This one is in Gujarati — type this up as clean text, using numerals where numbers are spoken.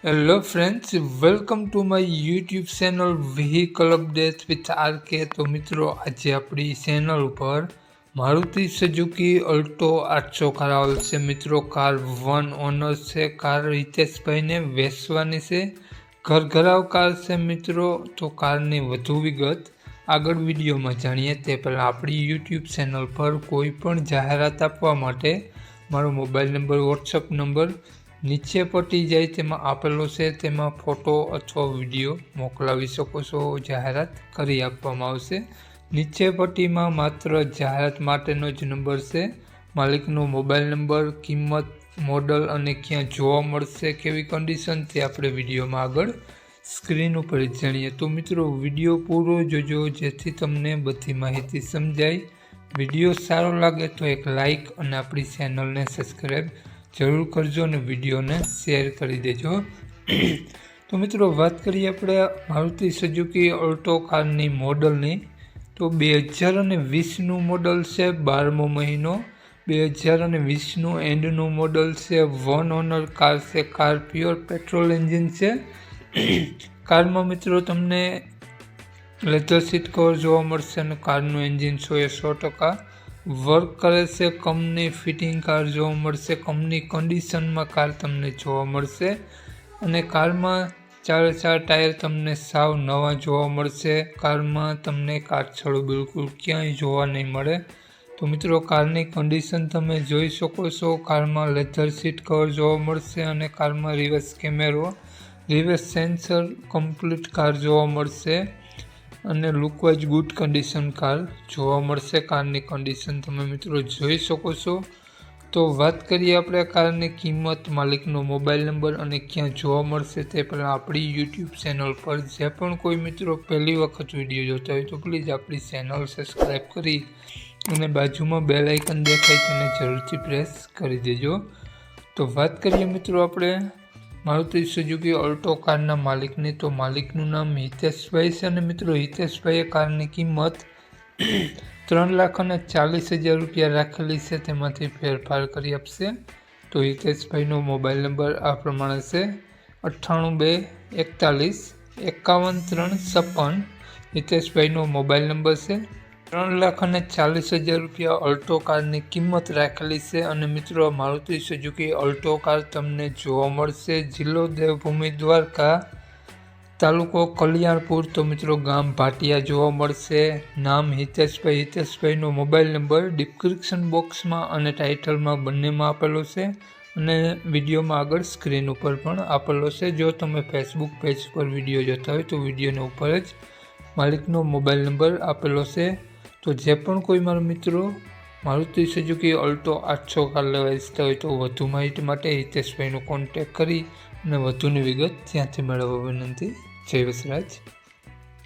Hello friends, welcome to my YouTube channel Vehicle Updates with RK। તો મિત્રો આજે આપણી ચેનલ ઉપર મારુતિ સુઝુકી અલ્ટો 800 કાર આવેલ છે। મિત્રો કાર વન ઓનર છે, કાર હિતેશભાઈને વેચવાની છે, ઘરઘરાવ કાર છે। મિત્રો તો કારની વધુ વિગત આગળ વિડીયોમાં જાણીએ તે પહેલાં આપણી YouTube ચેનલ પર કોઈ પણ જાહેરાત આપવા માટે મારો મોબાઈલ નંબર, વોટ્સઅપ નંબર નીચે પટી જાય તેમાં આપેલો છે, તેમાં ફોટો અથવા વિડીયો મોકલાવી શકો છો, જાહેરાત કરી આપવામાં આવશે। નીચે પટ્ટીમાં માત્ર જાહેરાત માટેનો જ નંબર છે, માલિકનો મોબાઈલ નંબર, કિંમત, મોડલ અને ક્યાં જોવા મળશે, કેવી કન્ડિશન તે આપણે વિડીયોમાં આગળ સ્ક્રીન ઉપર જ જાણીએ। તો મિત્રો વિડીયો પૂરો જોજો જેથી તમને બધી માહિતી સમજાય। વિડીયો સારો લાગે તો એક લાઈક અને આપણી ચેનલને સબસ્ક્રાઈબ જરૂર કરજો અને વિડીયોને શેર કરી દેજો। તો મિત્રો વાત કરીએ આપણે મારુતિ સુઝુકી અલ્ટો કારની મોડલની, તો 2020નું મોડલ છે, 12મો મહિનો 2020નું એન્ડનું મોડલ છે, વન ઓનર કાર છે, કાર પ્યોર પેટ્રોલ એન્જિન છે। કારમાં મિત્રો તમને લેધર સીટ કવર જોવા મળશે અને કારનું એન્જિન 100% વર્ક કરે છે, કંપની ફિટિંગ કાર જોવા મળશે, કંપની કન્ડિશનમાં કાર તમને જોવા મળશે અને કારમાં 4 ટાયર તમને સાવ નવા જોવા મળશે। કારમાં તમને કાટછડો બિલકુલ ક્યાંય જોવા નહીં મળે। તો મિત્રો કારની કન્ડિશન તમે જોઈ શકો છો, કારમાં લેધર સીટ કવર જોવા મળશે અને કારમાં રિવર્સ કેમેરો, રિવર્સ સેન્સર કમ્પ્લીટ કાર જોવા મળશે અને લુકવાઇઝ ગુડ કન્ડિશન કાર જોવા મળશે। કારની કન્ડિશન તમે મિત્રો જોઈ શકો છો। તો વાત કરીએ આપણે કારની કિંમત, માલિકનો મોબાઈલ નંબર અને ક્યાં જોવા મળશે તે પહેલાં આપણી YouTube ચેનલ પર જે પણ કોઈ મિત્રો પહેલી વખત વિડીયો જોતા હોય તો પ્લીઝ આપણી ચેનલ સબસ્ક્રાઈબ કરી અને બાજુમાં બેલ આઇકન દેખાય તેને જરૂરથી પ્રેસ કરી દેજો। તો વાત કરીએ મિત્રો આપણે મારુતિ સુઝુકી અલ્ટો કારના માલિકની, તો માલિકનું નામ હિતેશભાઈ છે અને મિત્રો હિતેશભાઈએ કારની કિંમત 3,40,000 રૂપિયા રાખેલી છે, તેમાંથી ફેરફાર કરી આપશે। તો હિતેશભાઈનો મોબાઈલ નંબર આ પ્રમાણે છે 9841 હિતેશભાઈનો મોબાઈલ નંબર છે। 3,40,000 રૂપિયા અલ્ટો કારની કિંમત રાખેલી છે અને મિત્રો મારુતિ સુઝુકી અલ્ટો કાર તમને જોવા મળશે જિલ્લો દેવભૂમિ દ્વારકા, તાલુકો કલ્યાણપુર, તો મિત્રો ગામ ભાટિયા જોવા મળશે। નામ હિતેશભાઈ, હિતેશભાઈનો મોબાઈલ નંબર ડિસ્ક્રિપ્શન બોક્સમાં અને ટાઇટલમાં બંનેમાં આપેલો છે અને વિડીયોમાં આગળ સ્ક્રીન ઉપર પણ આપેલો છે। જો તમે ફેસબુક પેજ પર વિડીયો જોતા હોય તો વિડીયોની ઉપર જ માલિકનો મોબાઈલ નંબર આપેલો છે। તો જે પણ કોઈ મારા મિત્રો મારુતિ સુઝુકી અલ્ટો 800 કાર લેવા ઈચ્છતા હોય તો વધુ માહિતી માટે હિતેશભાઈનો કોન્ટેક્ટ કરી અને વધુની વિગત ત્યાંથી મેળવવા વિનંતી। જય વસરાજ।